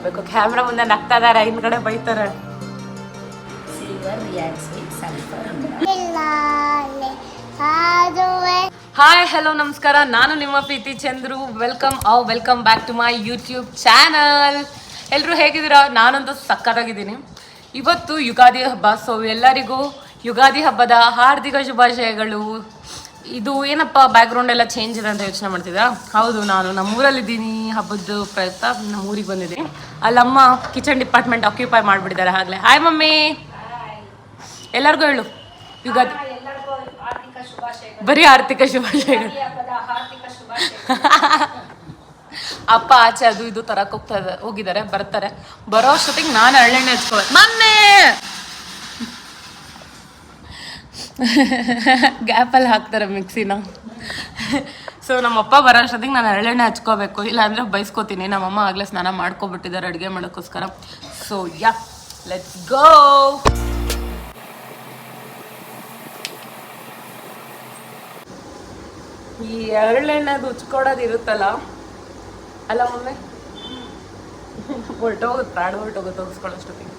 ಬೇಕು. ಕ್ಯಾಮ್ರಾ ಮುಂದೆ ನಗ್ತಾ ಇದಾರೆ, ಹಿಂದ್ಗಡೆ ಬೈತಾರೆ. ಹಾಯ್ ಹಲೋ ನಮಸ್ಕಾರ, ನಾನು ನಿಮ್ಮ Preethi Chandru. Welcome back to my YouTube channel. ಎಲ್ಲರೂ ಹೇಗಿದ್ದೀರಾ? ನಾನಂತೂ ಸಕ್ಕತ್ತಾಗಿದ್ದೀನಿ. ಇವತ್ತು ಯುಗಾದಿ ಹಬ್ಬ. ಸೊ ಎಲ್ಲರಿಗೂ ಯುಗಾದಿ ಹಬ್ಬದ ಹಾರ್ದಿಕ ಶುಭಾಶಯಗಳು. ಇದು ಏನಪ್ಪ ಬ್ಯಾಕ್ಗ್ರೌಂಡ್ ಎಲ್ಲ ಚೇಂಜ್ ಇದೆ ಅಂತ ಯೋಚನೆ ಮಾಡ್ತಿದ್ರಾ? ಹೌದು, ನಾನು ನಮ್ಮೂರಲ್ಲಿದ್ದೀನಿ. ಹಬ್ಬದ ಪ್ರಯುಕ್ತ ನಮ್ಮೂರಿಗೆ ಬಂದಿದ್ದೀನಿ. ಅಲ್ಲಮ್ಮ ಕಿಚನ್ ಡಿಪಾರ್ಟ್ಮೆಂಟ್ ಆಕ್ಯುಪೈ ಮಾಡಿಬಿಟ್ಟಿದ್ದಾರೆ ಆಗಲೇ. ಹಾಯ್ ಮಮ್ಮಿ, ಎಲ್ಲರಿಗೂ ಹೇಳು ಯುಗಾದಿ ಬರೀ ಆರ್ಥಿಕ ಶುಭಾಶಯಗಳು. ಅಪ್ಪ ಆಚೆ ಅದು ಇದು ತರಕ್ಕೆ ಹೋಗಿದ್ದಾರೆ, ಬರ್ತಾರೆ. ಬರೋ ಅಷ್ಟೊತ್ತಿಗೆ ನಾನು ಎಳ್ಳೆಣ್ಣೆ ಹಚ್ಕೋಬೇಕು. ಮೊನ್ನೆ ಗ್ಯಾಪಲ್ಲಿ ಹಾಕ್ತಾರೆ ಮಿಕ್ಸಿನ. ಸೊ ನಮ್ಮಪ್ಪ ಬರೋ ಅಷ್ಟೊತ್ತಿಗೆ ನಾನು ಎಳ್ಳೆಣ್ಣೆ ಹಚ್ಕೋಬೇಕು, ಇಲ್ಲಾಂದರೆ ಬೈಸ್ಕೋತೀನಿ. ನಮ್ಮಮ್ಮ ಆಗಲೇ ಸ್ನಾನ ಮಾಡ್ಕೊಬಿಟ್ಟಿದ್ದಾರೆ ಅಡುಗೆ ಮಾಡೋಕ್ಕೋಸ್ಕರ. So yeah, let's go. ಈ ಎಳ್ಳೆಣ್ಣೆದು ಉಚ್ಕೊಡೋದು ಇರುತ್ತಲ್ಲ, ಅಲ್ಲ ಮಮ್ಮಿ, ಹೊರಟೋಗುತ್ತೆ, ಪ್ರಾಣ ಹೊರಟೋಗುತ್ತೆ ಉಗಿಸ್ಕೊಳ್ಳೋಷ್ಟೊತ್ತಿಗೆ.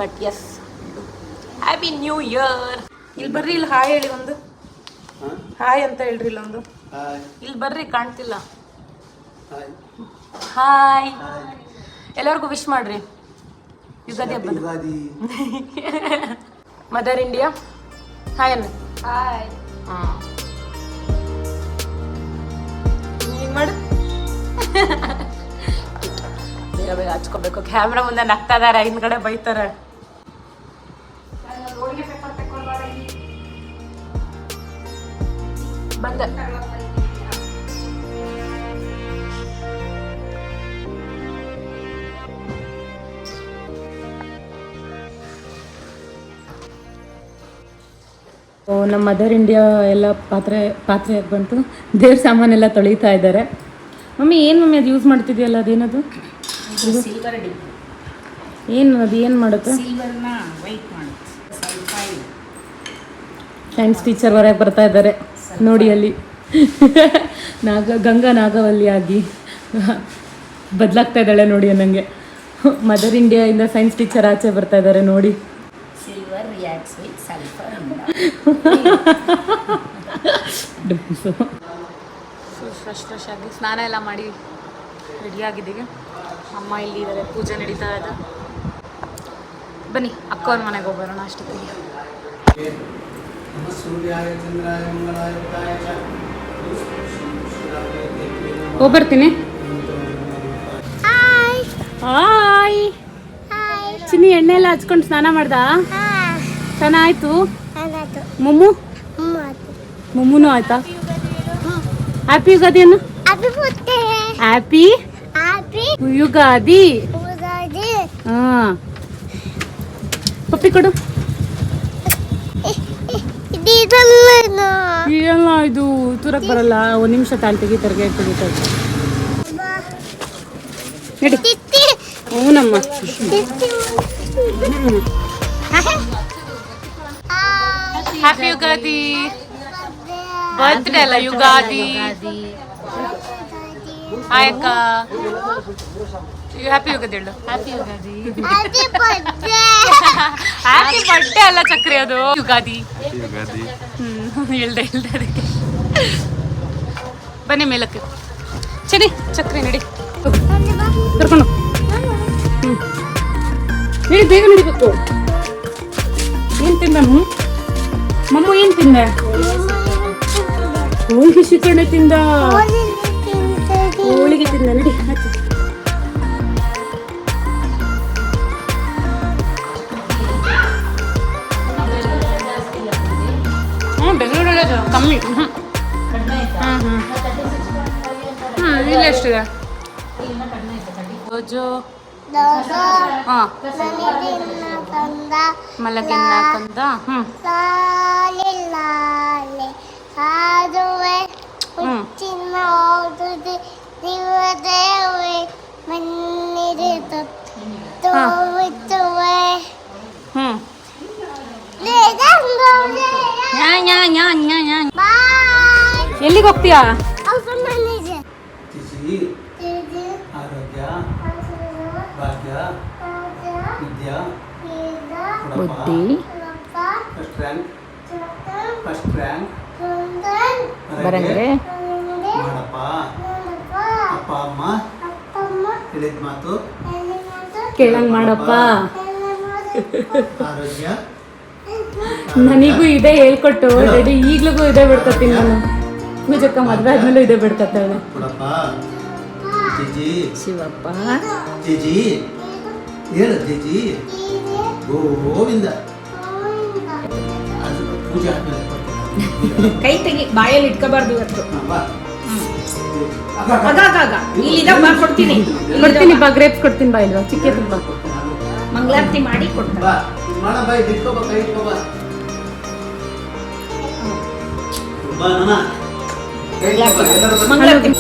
But yes, happy new year. ಇಲ್ಲಿ ಬರ್ರಿ, ಇಲ್ಲಿ ಹಾಯ್ ಹೇಳಿ ಒಂದು. ಹಾಯ್ ಅಂತ ಹೇಳ್ರಿ ಇಲ್ಲೊಂದು. ಇಲ್ಲಿ ಬರ್ರಿ, ಕಾಣ್ತಿಲ್ಲ. ಹಾಯ್, ಎಲ್ಲರಿಗೂ ವಿಶ್ ಮಾಡ್ರಿ ಯುಗಾದಿ ಹಬ್ಬದ. ಮದರ್ ಇಂಡಿಯಾ ಹಾಯ್ ಅನ್ನ. ಹಾಯ್. ಹಾಂ, ಹಿಂಗೆ ಮಾಡು. ಬೇಗ ಬೇಗ ಹಚ್ಕೋಬೇಕು. ಕ್ಯಾಮ್ರಾ ಮುಂದೆ ನಗ್ತಾ ಇದಾರೆ, ಹಿಂದ್ಗಡೆ ಬೈತಾರೆ. ಬಂದ ನಮ್ಮ ಮದರ್ ಇಂಡಿಯಾ ಎಲ್ಲ ಪಾತ್ರೆ ಬಂತು. ದೇವ್ರ ಸಾಮಾನೆಲ್ಲ ತೊಳಿತಾ ಇದ್ದಾರೆ. ಮಮ್ಮಿ ಏನು ಮಮ್ಮಿ ಅದು ಯೂಸ್ ಮಾಡ್ತಿದ್ಯಲ್ಲ, ಅದೇನದು? ಏನು ಅದು ಏನು ಮಾಡುತ್ತೆ? ಸೈನ್ಸ್ ಟೀಚರ್ ಹೊರಗೆ ಬರ್ತಾ ಇದ್ದಾರೆ ನೋಡಿ. ಅಲ್ಲಿ ಗಂಗಾ ನಾಗವಲ್ಲಿ ಆಗಿ ಬದಲಾಗ್ತಾ ಇದ್ದಾಳೆ ನೋಡಿ ನನಗೆ. ಮದರ್ ಇಂಡಿಯಾದಿಂದ ಸೈನ್ಸ್ ಟೀಚರ್ ಆಚೆ ಬರ್ತಾ ಇದ್ದಾರೆ ನೋಡಿ. ಫ್ರೆಶ್ ಆಗಿ ಸ್ನಾನ ಎಲ್ಲ ಮಾಡಿ ರೆಡಿಯಾಗಿದ್ದೀವಿ. ಅಮ್ಮ ಇಲ್ಲಿ ಇದ್ದಾರೆ, ಪೂಜೆ ನಡೀತಾ ಇದೆ. ಬನ್ನಿ ಅಕ್ಕವ್ರ ಮನೆಗೆ ಹೋಗೋಣ ಅಷ್ಟೊತ್ತಿಗೆ. ಹೋಗ್ಬರ್ತೀನಿ. ಹಾಯ್ ಚಿನ್ನಿ, ಎಣ್ಣೆ ಎಲ್ಲ ಹಚ್ಕೊಂಡು ಸ್ನಾನ ಮಾಡ್ದ? ಸ್ನಾನ ಆಯ್ತು. ಮುಮ್ಮುನು ಆಯ್ತಾ? ಹ್ಯಾಪಿ ಯುಗಾದಿ ಅನ್ನು. ಹ್ಯಾಪಿ ಯುಗಾದಿ. ಹಾ, ಪಪ್ಪಿ ಕೊಡು. ಇದೆಲ್ಲ ಇದು ತೂರಕ್ ಬರಲ್ಲ. ಒಂದು ನಿಮಿಷ ತಾಳಿ ತೆಗಿತಾರೆ, ಗೇಟ್ ತೆಗಿತಾರೆ. ನಡಿ. ಹ್ಞೂನಮ್ಮ. ಹ್ಯಾಪಿ ಯುಗಾದಿ. ಬರ್ತ್ಡೇ ಅಲ್ಲ, ಯುಗಾದಿ. ಹಾಯ್ ಅಕ್ಕ. ಹ್ಯಾಪಿ ಯುಗಾದಿ ಹೇಳು. ಹ್ಯಾಪಿ ಯುಗಾದಿ. ಹ್ಯಾಪಿ ಬರ್ತ್ಡೇ ಅಲ್ಲ ಚಕ್ರಿ, ಅದು ಯುಗಾದಿ. ಹೇಳ್ದೆ ಅದಕ್ಕೆ. ಬನ್ನಿ ಮೇಲಕ್ಕೆ. ಸರಿ ಚಕ್ರಿ ನಡಿ, ಕರ್ಕೊಂಡು ಹೇಳಿ. ಬೇಗ ನಡಿಬೇಕು. ಏನು ತಿಂದ ಮಮ್ಮು? ಏನು ತಿಂದೆ? ಹೋಳಿಗೆ ಶಿಕರಣೆ ತಿಂದ. ಹೋಳಿಗೆ ತಿಂದ. ನಡಿ ಆಯ್ತು. ಬೆಂಗಳೂರಲ್ಲಿ ಕಮ್ಮಿ. ಇಲ್ಲಿ ಎಷ್ಟಿದೆ? ಹಾಂ, ಮಲಗಿನ್ನ ಕಂದ. ಎಲ್ಲಿಗೆ ಹೋಗ್ತೀಯಾ? ಆರೋಗ್ಯ ಭಾಗ್ಯ ವಿದ್ಯಾ ಬುದ್ಧಿ ಫಸ್ಟ್ ರ್ಯಾಂಕ್ ಬರಂಗೆ ಮಾಡಪ್ಪ ಅಪ್ಪ ಅಮ್ಮ ಹೇಳಿದ ಮಾತು ಕೇಳಂಗ್ ಮಾಡಪ್ಪ. ಆರೋಗ್ಯ ನನಗೂ ಇದೇ ಹೇಳ್ಕೊಟ್ಟು ರೆಡಿ ಈಗ್ಲಿಗೂ ಇದೇ ಬಿಡ್ಕತ್ತೀನಿ ನಾನು. ಪೂಜಕ್ಕ ಮದ್ವೆ ಆದ್ಮೇಲೆ ಇದೇ ಬಿಡ್ಕತ್ತಾಳೆ. ಕೊಡಪ್ಪ ಜಿಜಿ ಶಿವಪ್ಪ ಜಿಜಿ ಹೇಳು ಜಿಜಿ ಗೋವಿಂದ ಅದು ಪೂಜೆ ಆದ್ಮೇಲೆ ಕೊಡ್ತೀನಿ. ಕೈ ತೆಗಿ, ಬಾಯಲ್ಲಿ ಇಟ್ಕೋಬಾರ್ದು ಇವತ್ತು. ಬಾ. ಕೊಡ್ತೀನಿ ಬಾ, ಗ್ರೇಪ್ಸ್ ಕೊಡ್ತೀನಿ ಬಾ. ಇಲ್ವಾ ಚಿಕ್ಕ ತುಂಬ ಮಂಗಳಾರತಿ ಮಾಡಿ ಕೊಡ್ತಾರೆ. ಬಾ ಮಾಡ ಬಾ, ಇಟ್ಕೋ ಬಾ, ಕೈ ಇಟ್ಕೋ ಬಾ. ಬಾ ನಾನ ಕೈ ಇಟ್ಕೋ ಬಾ, ಎಲ್ಲರೂ ಬನ್ನಿ. ಮಂಗಳಾರತಿ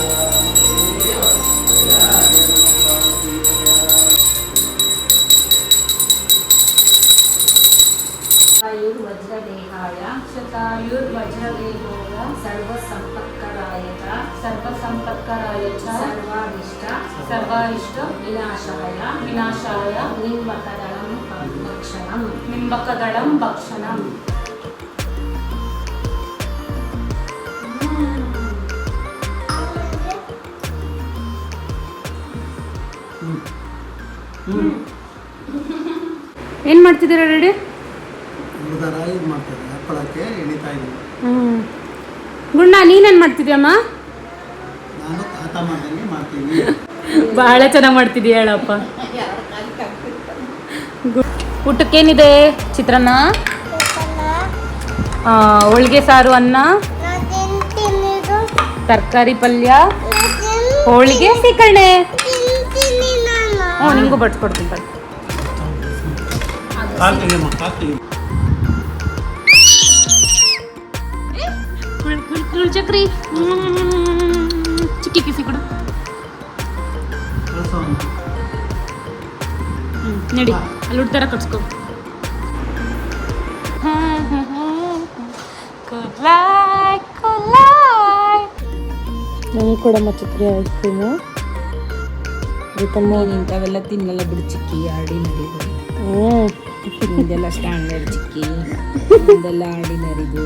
ವಜ್ರದೇಹಾಯ ಶತಾಯುರ್ವಜ್ರದೇಹೋಯ ಸರ್ವಸಂಪತ್ಕರಾಯತ ಸರ್ವಸಂಪತ್ಕರಾಯ ಚ ಸರ್ವಾರಿಷ್ಟ ವಿನಾಶಾಯ ನಿಂಬಕದಳಂ ಭಕ್ಷಣಂ. ಏನ್ ಮಾಡ್ತಿದ್ದೀರಾ ರೆಡಿ? ಉಳಿದಾರ ಇದು ಮಾಡ್ತಾರೆ, ಹಪ್ಪಳಕ್ಕೆ ಎಣಿತಾ ಇದ್ದೀನಿ. ಗುಂಡ ನೀನೇನ್ ಮಾಡ್ತಿದ್ಯಮ್ಮ? ನಾನು ತಾತ ಮಾಡ್ದಂಗೆ ಮಾಡ್ತೀನಿ. ಬಹಳ ಚೆನ್ನಾಗಿ ಮಾಡ್ತಿದ್ಯಾ ಹೇಳಪ್ಪ. ಊಟಕ್ಕೇನಿದೆ? ಚಿತ್ರಾನ್ನ, ಹೋಳಿಗೆ ಸಾರು, ಅನ್ನ, ತರಕಾರಿ ಪಲ್ಯ, ಹೋಳಿಗೆ, ಸೀಕರಣೆ. ಹ್ಞೂ ನಿಂಗೂ ಬಡ್ಸ್ಕೊಡ್ತೀನಿ ಬನ್ನಿ. ಚಕ್ರಿ ಚಿಕ್ಕಿ ಕಿಸಿ ಕೊಡು. ನಡಿ ಅಲ್ಲಿ ಉಡ್ತಾರ ಕಟ್ಸ್ಕೊ. ನಂಗೆ ಕೊಡಮ್ಮ ಚಕ್ರಿ ಐಸ್ ಕ್ರೀಮು. ಇಂಥವೆಲ್ಲ ತಿನ್ನಲ್ಲ ಬಿಡು ಚಿಕ್ಕಿ, ಆರ್ಡಿನರಿದು. ನಿಂದೆಲ್ಲ ಸ್ಟ್ಯಾಂಡರ್ಡ್ ಚಿಕ್ಕಿ, ನಿಂದೆಲ್ಲ ಆರ್ಡಿನರಿದು.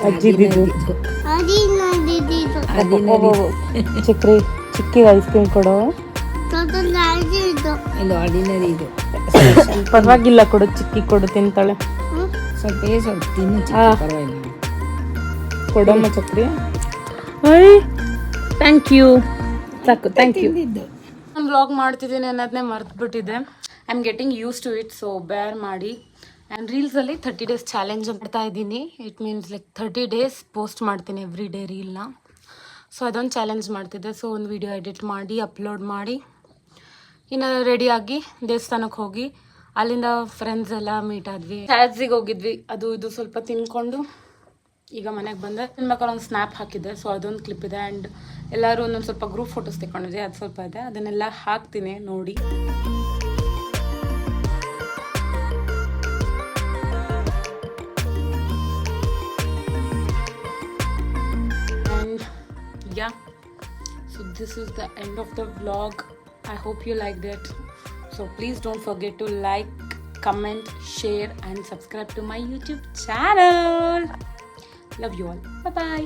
ಅಜ್ಜಿದಿದ್ದು ಚಕ್ರಿ ಚಿಕ್ಕಿ ಐಸ್ ಕ್ರೀಮ್ ಕೊಡು. ಇದು ಆರ್ಡಿನರಿ ಇದು. ಪರವಾಗಿಲ್ಲ ಕೊಡು, ಚಿಕ್ಕಿ ಕೊಡು, ತಿಂತಾಳೆ. ಸ್ವಲ್ಪ ತಿನ್ನು ಚಿಕ್ಕಿ, ಪರವಾಗಿಲ್ಲ. ಕೊಡಮ್ಮ ಚಕ್ರಿ. ಥ್ಯಾಂಕ್ ಯು, ಸಾಕು, ಥ್ಯಾಂಕ್ ಯು. ನಾನು ವ್ಲಾಗ್ ಮಾಡ್ತಿದ್ದೀನಿ ಅನ್ನೋದನ್ನೇ ಮರೆತುಬಿಟ್ಟಿದ್ದೆ. I am getting use to it, so bear ಮಾಡಿ. ಆ್ಯಂಡ್ ರೀಲ್ಸಲ್ಲಿ 30 days ಚಾಲೆಂಜ್ ಮಾಡ್ತಾ ಇದ್ದೀನಿ. It means like 30 days post ಮಾಡ್ತೀನಿ ಎವ್ರಿ ಡೇ ರೀಲ್ನ. ಸೊ ಅದೊಂದು ಚಾಲೆಂಜ್ ಮಾಡ್ತಿದ್ದೆ. ಸೊ ಒಂದು ವಿಡಿಯೋ ಎಡಿಟ್ ಮಾಡಿ ಅಪ್ಲೋಡ್ ಮಾಡಿ ಇನ್ನು ರೆಡಿಯಾಗಿ ದೇವಸ್ಥಾನಕ್ಕೆ ಹೋಗಿ ಅಲ್ಲಿಂದ ಫ್ರೆಂಡ್ಸ್ ಎಲ್ಲ ಮೀಟ್ ಆದ್ವಿ. ಟ್ಯಾಕ್ಸಿಗೆ ಹೋಗಿದ್ವಿ, ಅದು ಇದು ಸ್ವಲ್ಪ ತಿನ್ಕೊಂಡು ಈಗ ಮನೆಗೆ ಬಂದೆ. ತಿನ್ಬೇಕಾದ್ರೆ ಒಂದು ಸ್ನ್ಯಾಪ್ ಹಾಕಿದ್ದೆ, ಸೊ ಅದೊಂದು ಕ್ಲಿಪ್ ಇದೆ. ಆ್ಯಂಡ್ ಎಲ್ಲರೂ ಒಂದೊಂದು ಸ್ವಲ್ಪ ಗ್ರೂಪ್ ಫೋಟೋಸ್ ತೆಕ್ಕೊಂಡಿದ್ದೆ, ಅದು ಸ್ವಲ್ಪ ಇದೆ, ಅದನ್ನೆಲ್ಲ ಹಾಕ್ತೀನಿ ನೋಡಿ. Yeah, so this is the end of the vlog. I hope you liked it. So please don't forget to like, comment, share and subscribe to my YouTube channel. Love you all. Bye bye.